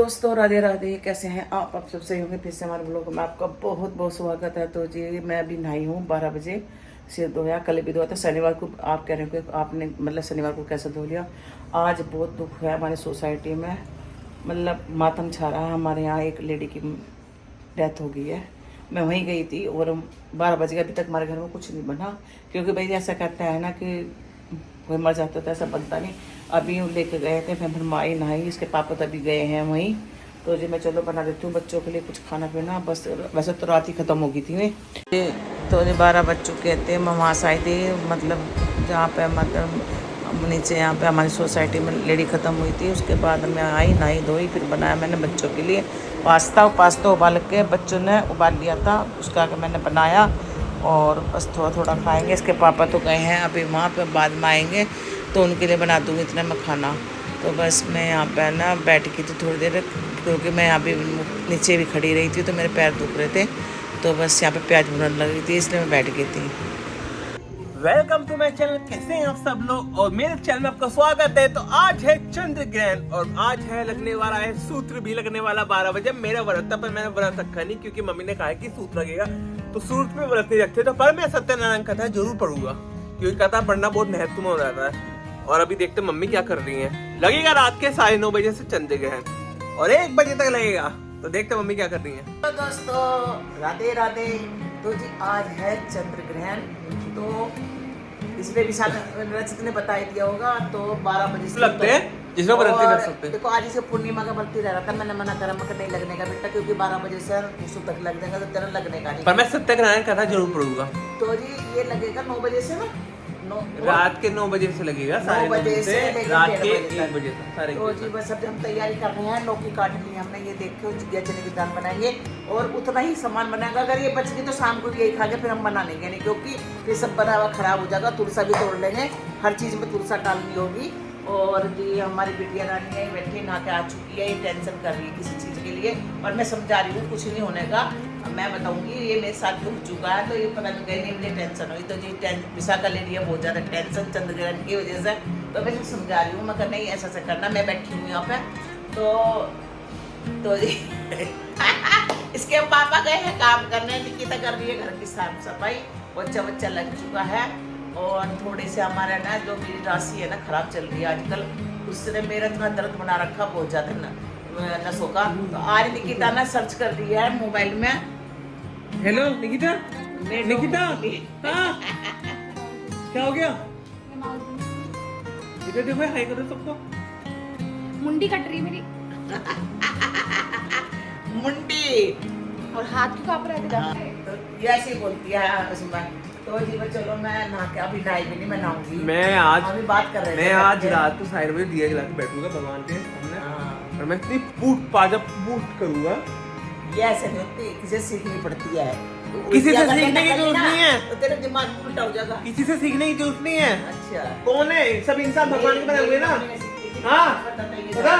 दोस्तों राधे राधे, कैसे हैं आप सब सही होंगे। फिर से हमारे ब्लॉग में आपका बहुत बहुत स्वागत है। तो जी मैं अभी नहाई हूँ 12 बजे, सिर धोया, कल भी धोया था। शनिवार को आप कह रहे हो कि आपने मतलब शनिवार को कैसे धो लिया। आज बहुत दुख है हमारी सोसाइटी में, मतलब मातम छा रहा है। हमारे यहाँ एक लेडी की डेथ हो गई है। मैं वहीं गई थी और 12 बजे अभी तक हमारे घर में कुछ नहीं बना, क्योंकि भाई ऐसा कहता है ना कि कोई मर जाता तो ऐसा बनता नहीं। अभी लेके गए थे, फिर माई नहाई, इसके पापा तभी गए हैं वहीं। तो जी मैं चलो बना देती हूँ बच्चों के लिए कुछ खाना पीना। बस वैसे तो रात ही ख़त्म हो गई थी मैं। तो जी 12 बज चुके थे। मैं वहाँ से आई थी, मतलब जहाँ पे मतलब नीचे यहाँ पे हमारी सोसाइटी में लेडी ख़त्म हुई थी। उसके बाद मैं आई, नहाई धोई, फिर बनाया मैंने बच्चों के लिए पास्ता उबाल के बच्चों ने उबाल लिया था, उसका मैंने बनाया और बस थोड़ा थोड़ा खाएंगे। इसके पापा तो गए हैं अभी वहाँ पे, बाद में आएंगे तो उनके लिए बना दूँगी इतना मैं खाना। तो बस मैं यहाँ पे ना बैठ की थी थोड़ी देर, क्योंकि मैं यहाँ भी नीचे भी खड़ी रही थी तो मेरे पैर दुख रहे थे। तो बस यहाँ पे प्याज भुनने लगी थी, इसलिए मैं बैठ गई थी। Welcome to my channel. कैसे हैं आप सब लोग, और मेरे चैनल में आपका स्वागत है। तो आज है चंद्र ग्रहण और आज है लगने वाला है सूत्र भी लगने वाला 12 बजे। मेरा व्रत था पर मैंने व्रत रखा नहीं, क्योंकि मम्मी ने कहा है कि सूत्र लगेगा तो सूत्र में व्रत नहीं रखते। तो पर मैं सत्यनारायण कथा जरूर पढ़ूंगा, क्योंकि कथा पढ़ना बहुत महत्वपूर्ण हो जाता है। और अभी देखते मम्मी क्या कर रही है। लगेगा रात के 9:30 बजे से चंद्र ग्रहण और 1 बजे तक लगेगा। तो देखते मम्मी क्या कर रही है। तो दोस्तों राधे राधे। तो जी आज है चंद्र ग्रहण, तो इसलिए विशाल रचित ने बता दिया होगा। तो 12 बजे से लगते हैं जिसमें व्रत नहीं रख सकते। देखो आज इसे पूर्णिमा का व्रत ही रह रहा था, मैंने मना करा, मगर नहीं लगने का बेटा, क्योंकि 12 बजे से सुबह तक लग जाएगा तो तेरा लगने का नहीं। पर मैं सत्यनारायण कथा जरूर पढ़ूंगा। तो जी ये लगेगा 9 बजे से ना, रात के 9 बजे से लगेगा, 9 बजे से रात के 1 बजे तक सारे। तो जी बस अब हम तैयारी कर रहे हैं। लौकी काट ली हमने, ये देखो जिया चने की दाल बनाएंगे और उतना ही सामान बनाएगा। अगर ये बच गई तो शाम को भी यही खा के फिर हम बना लेंगे नहीं, क्योंकि फिर सब बना हुआ खराब हो जाएगा। तुलसा भी तोड़ लेंगे, हर चीज़ में तुलसा डालनी होगी। और जी हमारी बिटिया रानी है बैठी नहा के आ चुकी है, ये टेंशन कर रही है किसी चीज़ के लिए, और मैं समझा रही हूँ कुछ नहीं होने का। मैं बताऊंगी ये मेरे साथ हो चुका है, तो ये पता नहीं कहीं नहीं मुझे टेंशन हुई। तो जी विशाखा ले रही है बहुत ज़्यादा टेंशन चंद्र ग्रहण की वजह से। तो मैं समझा रही हूँ, मैं नहीं ऐसा ऐसा करना। मैं बैठी हूँ यहाँ पे तो जी इसके पापा गए हैं काम करने, निकिता कर रही है घर की साफ सफाई, बच्चा लग चुका है। और थोड़े से हमारा ना जो मेरी राशि है ना खराब चल रही है आजकल, उसने मेरा इतना दर्द बना रखा बहुत ज़्यादा नसों का। तो आज निकिता ना सर्च कर रही है मोबाइल में। हेलो निकिता। निकिता हाँ क्या हो गया? इधर देखो, हाय करो सबको। मुंडी कट रही मेरी मुंडी और हाथ क्यों कांप रहे थे? तो ये ऐसे ही बोलती है उसमें। तो जी चलो मैं नहा के अभी नहाई भी नहीं, मैं नहाऊंगी। मैं आज अभी बात कर रहे थे। मैं आज रात को 7 बजे दिया जला के बैठूंगा भगवान के सामने, और मैं इतनी पूट करूंगा। ये ऐसे नहीं होती, किसी से सीखनी पड़ती है। किसी से सीखने की जरूरत नहीं है। तो तेरा दिमाग उल्टा हो जाएगा। किसी से सीखने की जरूरत नहीं है। अच्छा कौन है? सब इंसान भगवान के बने हुए ना। हाँ पता?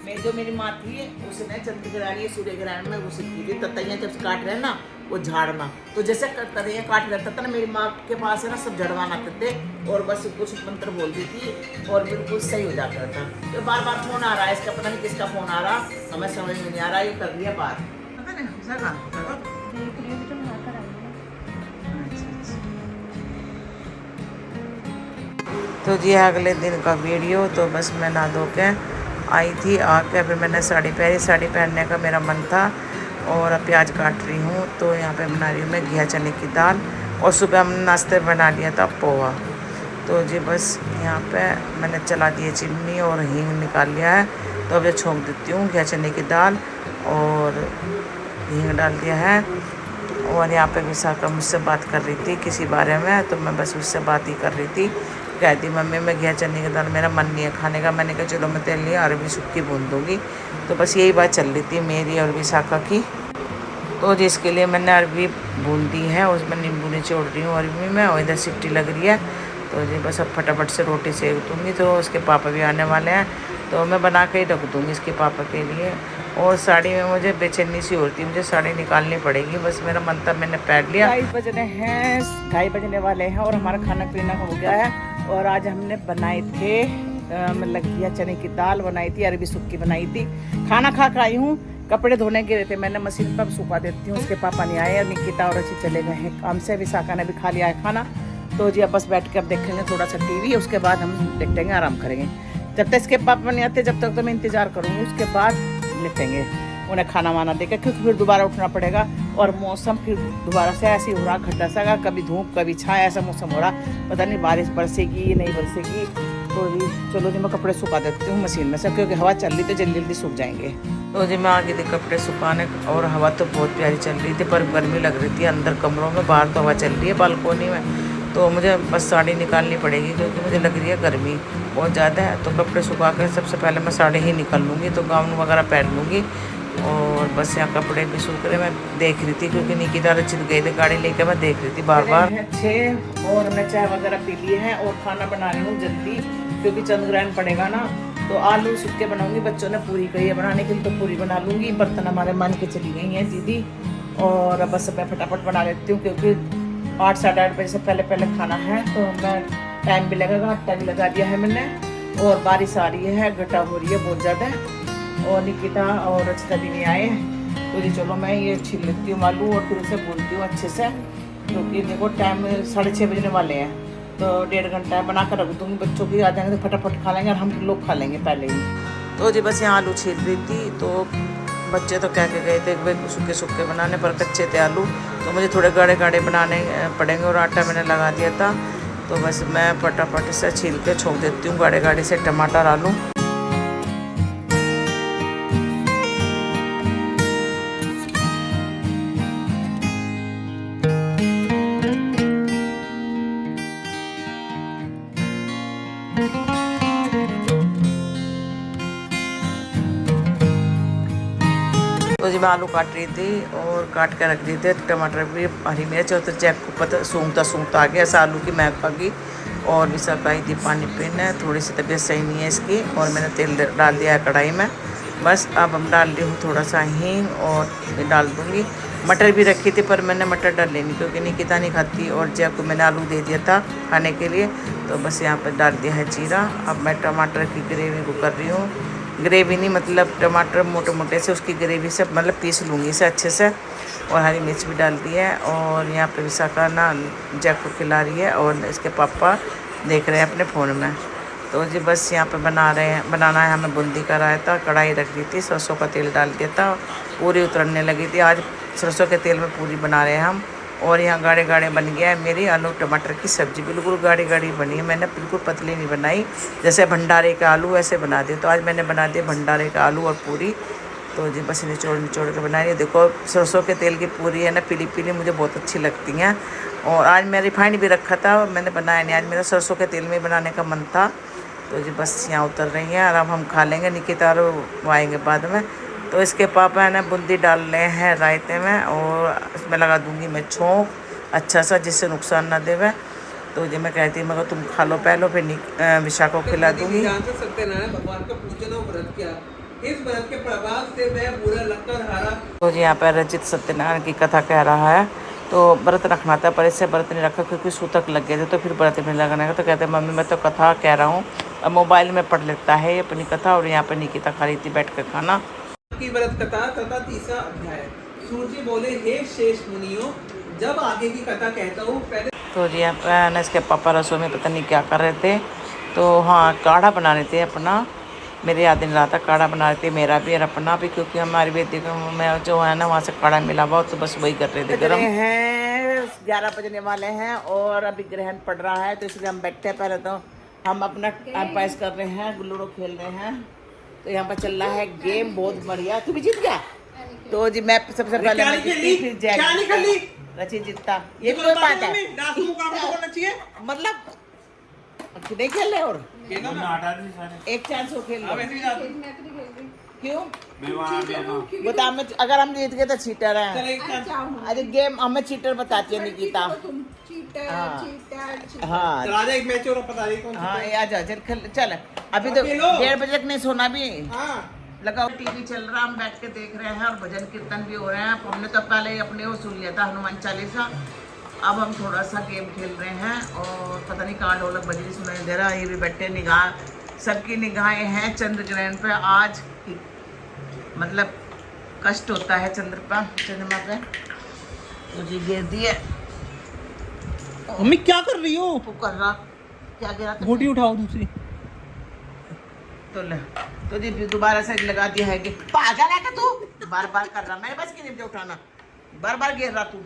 मैं जो मेरी माँ थी उसने चंद्र ग्रहण या सूर्य ग्रहण में वो सीखी थी, ततैया जब काट रहे ना वो झाड़ना। तो जैसे ततैया काट रहता था ना, मेरी माँ के पास है ना सब झड़वान आते थे और बस कुछ मंत्र बोलती थी और बिल्कुल सही हो जाता था। तो बार बार फोन आ रहा है इसका, पता नहीं किसका फोन आ रहा, हमें समझ में नहीं आ रहा। ये कर रही है बात, पता नहीं देख रही हूँ तो नहा कर आई हूँ। तो जी अगले दिन का वीडियो। तो बस मैं नहा धो के आई थी, आके फिर मैंने साड़ी पहनी। साड़ी पहनने का मेरा मन था और अब प्याज काट रही हूँ। तो यहाँ पे बना रही हूँ मैं घिया चने की दाल, और सुबह हमने नाश्ते बना लिया था पोहा। तो जी बस यहाँ पे मैंने चला दिया चिमनी और हींग निकाल लिया है। तो अब ये छोंक देती हूँ घिया चने की दाल और हींग डाल दिया है। और यहाँ पे विशाखा मुझसे बात कर रही थी किसी बारे में, तो मैं बस उससे बात ही कर रही थी। कहती मम्मी मैं घिया चने की दाल मेरा मन नहीं है खाने का। मैंने कहा चलो मैं तेरे लिए अरबी सूखी भून दूँगी। तो बस यही बात चल रही थी मेरी और विशाखा की। तो जिसके लिए मैंने अरबी भून दी है, उसमें नींबू निचोड़ रही हूँ अरबी में, और इधर सिट्टी लग रही है। तो जी बस अब फटाफट से रोटी सेक दूँगी। तो उसके पापा भी आने वाले हैं, तो मैं बना के ही रख दूँगी इसके पापा के लिए। और साड़ी में मुझे बेचैनी सी होती है, मुझे साड़ी निकालनी पड़ेगी। बस मेरा मन था, मैंने पहन लिया। 2:30 बजने हैं, 2:30 बजने वाले हैं और हमारा खाना पीना हो गया है। और आज हमने बनाए थे मतलब घिया चने की दाल बनाई थी, अरबी सुक्की बनाई थी। खाना खा कर आई हूँ, कपड़े धोने के रहते मैंने मशीन पर सुखा देती हूँ। उसके पापा नहीं आए और निकिता और अच्छी चले गए हैं काम से। विशाखा ने भी खा लिया है खाना। तो जी अब बस बैठ कर देखेंगे थोड़ा सा टीवी, उसके बाद हम लेटेंगे, आराम करेंगे। जब तक इसके पापा नहीं आते जब तक तो मैं इंतज़ार करूँगी, उसके बाद लेटेंगे उन्हें खाना वाना देकर, क्योंकि फिर दोबारा उठना पड़ेगा। और मौसम फिर दोबारा से ऐसे ही हो रहा, घटा सा, कभी धूप कभी छाया, ऐसा मौसम हो रहा। पता नहीं बारिश बरसेगी नहीं बरसेगी। तो जी चलो जी मैं कपड़े सुखा देती हूँ मशीन में से, क्योंकि हवा चल रही तो जल्दी जल्दी सूख जाएंगे। तो जी मैं आ गई थी कपड़े सुखाने, और हवा तो बहुत प्यारी चल रही थी, पर गर्मी लग रही थी अंदर कमरों में। बाहर तो हवा चल रही है बालकोनी में। तो मुझे बस साड़ी निकालनी पड़ेगी, क्योंकि मुझे लग रही है गर्मी बहुत ज़्यादा है। तो कपड़े सुखा कर सबसे पहले मैं साड़ी ही निकाल लूँगी, तो गाउन वगैरह पहन लूँगी। और बस यहाँ कपड़े भी सूख रहे, मैं देख रही थी, क्योंकि निकिता रचित गए थे गाड़ी लेकर, मैं देख रही थी बार बार। 6 और हमने चाय वगैरह पी ली है, और खाना बना रही हूँ जल्दी, क्योंकि चंद्रग्रहण पड़ेगा ना। तो आलू सुक्के बनाऊंगी, बच्चों ने पूरी कही है बनाने के लिए, तो पूरी बना लूँगी। बर्तन हमारे मान के चली गई हैं दीदी, और बस मैं फटाफट बना लेती हूँ, क्योंकि 8 साढ़े 8 बजे से पहले खाना है। तो मैं टाइम भी लगेगा, आटा भी लगा दिया है मैंने। और बारिश आ रही है, घटा हो रही है बहुत ज़्यादा, और निकिता और रचिता भी नहीं आए। तो जी चलो मैं ये छील लेती हूँ आलू, और फिर उसे भूनती हूँ अच्छे से, क्योंकि देखो टाइम 6:30 बजने वाले हैं। तो 1.5 घंटा बना कर रख दूँगी, बच्चों भी आ जाएंगे तो फटाफट खा लेंगे, और हम लोग खा लेंगे पहले ही। तो जी बस यहाँ आलू छील रही थी, तो बच्चे तो कह के गए थे भाई सूखे सूखे बनाने, पर कच्चे थे आलू, तो मुझे थोड़े गाढ़े गाढ़े बनाने पड़ेंगे। और आटा मैंने लगा दिया था, तो बस मैं फटाफट से छील के छोंक देती हूँ गाढ़े गाढ़े से टमाटर आलू। तो जी मैं आलू काट रही थी, और काट के रख दी थी, टमाटर भी, हरी मिर्च, और तो चेक को पता सूंघता आ गया ऐसा आलू की महक आ गई। और विशाखा आई थी पानी पीने, थोड़ी सी तबीयत सही नहीं है इसकी, और मैंने तेल डाल दिया है कढ़ाई में। बस अब हम डाल रही हूँ थोड़ा सा हींग, और डाल दूँगी। मटर भी रखी थी, पर मैंने मटर डाल लेनी, क्योंकि निकिता नहीं खाती, और जैक को मैंने आलू दे दिया था खाने के लिए। तो बस यहाँ पर डाल दिया है जीरा। अब मैं टमाटर की ग्रेवी को कर रही हूँ, ग्रेवी नहीं मतलब टमाटर मोटे मोटे से उसकी ग्रेवी से मतलब पीस लूँगी इसे अच्छे से। और हरी मिर्च भी डाल दी है। और यहाँ पे विशाखा ना जैक को खिला रही है, और इसके पापा देख रहे हैं अपने फ़ोन में। तो जी बस यहाँ पे बनाना है हमें बूंदी का रायता। कढ़ाई रख दी थी, सरसों का तेल डाल दिया था, पूरी उतरने लगी थी। आज सरसों के तेल में पूरी बना रहे हैं हम। और यहाँ गाढ़े गाढ़े बन गया है मेरी आलू टमाटर की सब्ज़ी, बिल्कुल गाढ़ी गाढ़ी बनी है। मैंने बिल्कुल पतली नहीं बनाई, जैसे भंडारे का आलू ऐसे बना दिए। तो आज मैंने बना दिया भंडारे का आलू और पूरी। तो जी बस निचोड़ के बनाई। देखो सरसों के तेल की पूरी है ना, पीली पीली, मुझे बहुत अच्छी लगती हैं। और आज मैं रिफाइंड भी रखा था, मैंने बनाया नहीं, आज मेरा सरसों के तेल में बनाने का मन था। तो जी बस यहाँ उतर रही हैं, और अब हम खा लेंगे, निकिता वो आएंगे बाद में। तो इसके पापा ने बूंदी डाल रहे हैं रायते में, और इसमें लगा दूंगी मैं छोंक अच्छा सा, जिससे नुकसान ना देवे। तो जी मैं कहती हूँ, मगर तुम खा लो पहले, फिर विशाखा को खिला दूंगी। सत्यनारायण भगवान का पूजन और व्रत किया, इस व्रत के प्रभाव से मैं पूरा लक्कड़ हारा। तो जी यहाँ पर रचित सत्यनारायण की कथा कह रहा है। तो व्रत रखना था, पर इससे व्रत नहीं रखा, क्योंकि सूतक लग गए थे, तो फिर व्रत नहीं लगाने का। तो कहते हैं मम्मी मैं तो कथा कह रहा हूँ, अब मोबाइल में पढ़ लेता है ये अपनी कथा। और यहाँ पर निकिता खा रही थी बैठ कर खाना की व्रत कथा तथा 3रा अध्याय। सूर्य जी बोले, हे शेष मुनियों, जब आगे की कथा कहता हूँ पहले। तो जी यहाँ पर ना इसके पापा रसोई में पता नहीं क्या कर रहे थे। तो हाँ काढ़ा बना रहे थे अपना, मेरे याद नहीं रहा था, काढ़ा बना रहे थे मेरा भी और अपना भी, क्योंकि हमारी बेटी में जो है ना वहाँ से काढ़ा मिला हुआ, तो बस वही कर रहे थे गर्म। 11 बजने वाले हैं, और अभी ग्रहण पड़ रहा है, तो इसलिए हम बैठे पहले तो हम अपना टाइम पास कर रहे हैं, लूडो खेल रहे हैं। तो यहाँ पर चल रहा है गेम, बहुत बढ़िया। तू भी जीत गया। तो जी मैं सबसे पहले फिर जैक रचित जीतता, ये कोई बात है मतलब नहीं खेल रहे। और एक चांस हो खेल लो। क्यों बता, अगर हम जीत गए तो चीटर है। अरे गेम हमें चीटर बताती है निकिता। हाँ एक मैच और बता रही कौन सी। हाँ आ जा चल, अभी तो 1:30 बजे तक नहीं सोना भी। लगाओ टीवी चल रहा, हम बैठ के देख रहे हैं, और भजन कीर्तन भी हो रहे हैं। हमने तो पहले ही अपने वो सुन लिया था हनुमान चालीसा। अब हम थोड़ा सा गेम खेल रहे हैं, और पता नहीं कहाँ ढोलक बजी सुनाई दे रहा। ये भी बैठे निगाह सबकी निगाहें हैं चंद्र ग्रहण पे आज। मतलब कष्ट होता है चंद्रमा पे। तो जी गिर दिए। मम्मी क्या कर रही हो? वो कर रहा क्या गिरा था? गोटी उठाओ दूसरी। तो ले तो जी दोबारा से लगा दिया है कि पागल है क्या तू? बार बार कर रहा, मैं बस की नहीं उठाना, बार बार गिर रहा तू।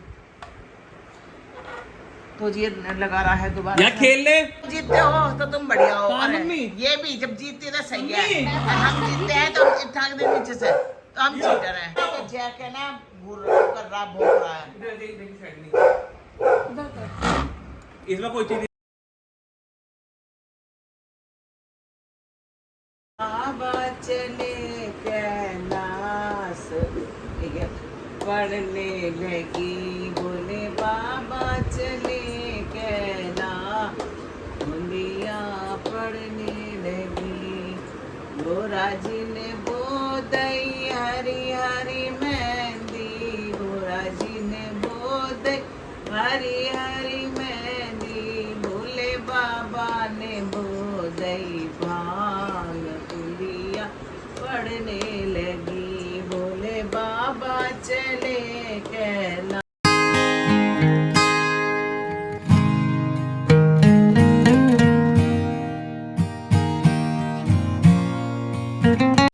तो जी लगा रहा है दोबारा। या खेल ले। जीतते हो तो तुम बढ़िया हो। हाँ, अरे, मम्मी। ये भी जब जीतते तो सही है, हम जीतते हैं तो ठाक दे नीचे से, तो हम चीटर हैं। तो जैक है ना कर रहा भोंक रहा है। इसमें कोई चीज बाबा चले कैलाश, ठीक है, पढ़ने लगी बोले बाबा चले कैलाश, मुंडिया पढ़ने लगी। गोरा जी ने बोदई हरी हरी मेहंदी, गोरा जी ने बोदई हरी हरी मेहंदी, भोले बाबा ने बोदई भांग, उंगलियां पढ़ने लगी, भोले बाबा चले कैलाश।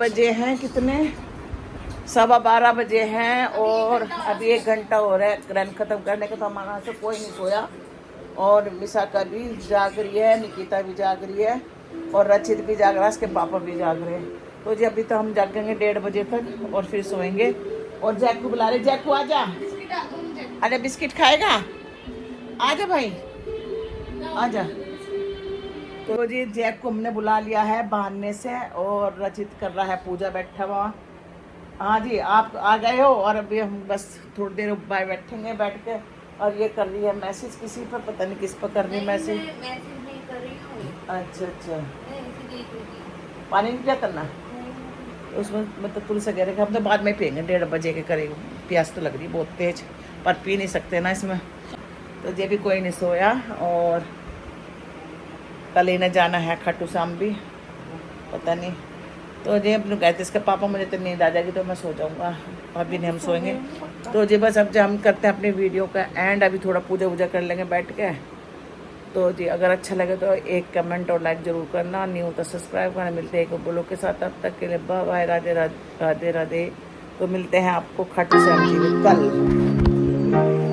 बजे हैं कितने? 12:15 बजे हैं और अभी 1 घंटा हो रहा है ग्रहण खत्म करने का। तो हमारा से कोई नहीं सोया और विशाखा भी जाग रही है, निकिता भी जाग रही है और रचित भी जाग रहा है, उसके पापा भी जाग रहे हैं। तो जी अभी तो हम जागेंगे 1:30 बजे तक और फिर सोएंगे। और जैक को बुला रहे, जैक को आजा। अरे बिस्किट खाएगा? आजा भाई आजा। तो जी जैक को हमने बुला लिया है बहाने से और रचित कर रहा है पूजा, बैठा हुआ। हाँ जी आप आ गए हो और अभी हम बस थोड़ी देर बाहर बैठेंगे बैठ के। और ये कर रही है मैसेज किसी पर, पता नहीं किस पर कर रही है मैसेज। नहीं कर रही हूँ। अच्छा मैं ऐसे देख रही थी। पानी नहीं क्या करना उसमें, मतलब तुलसी कह रहे कि हम तो बाद में पियेंगे 1:30 बजे के करीब। प्यास तो लग रही बहुत तेज पर पी नहीं सकते ना इसमें। तो ये भी कोई नहीं सोया और कल इन्हें जाना है खाटू श्याम भी, पता नहीं। तो ये अपने कहते इसके पापा मुझे तो नींद आ जाएगी तो मैं सो जाऊँगा, अभी नहीं हम सोएंगे। तो जी बस अब जो हम करते हैं अपनी वीडियो का एंड, अभी थोड़ा पूजा वूजा कर लेंगे बैठ के। तो जी अगर अच्छा लगे तो एक कमेंट और लाइक ज़रूर करना, न्यू तो सब्सक्राइब करना। मिलते हैं एक बोलो के साथ, तब तक के लिए बाय बाय, राधे राधे राधे राधे। तो मिलते हैं आपको खाटू श्याम जी में कल।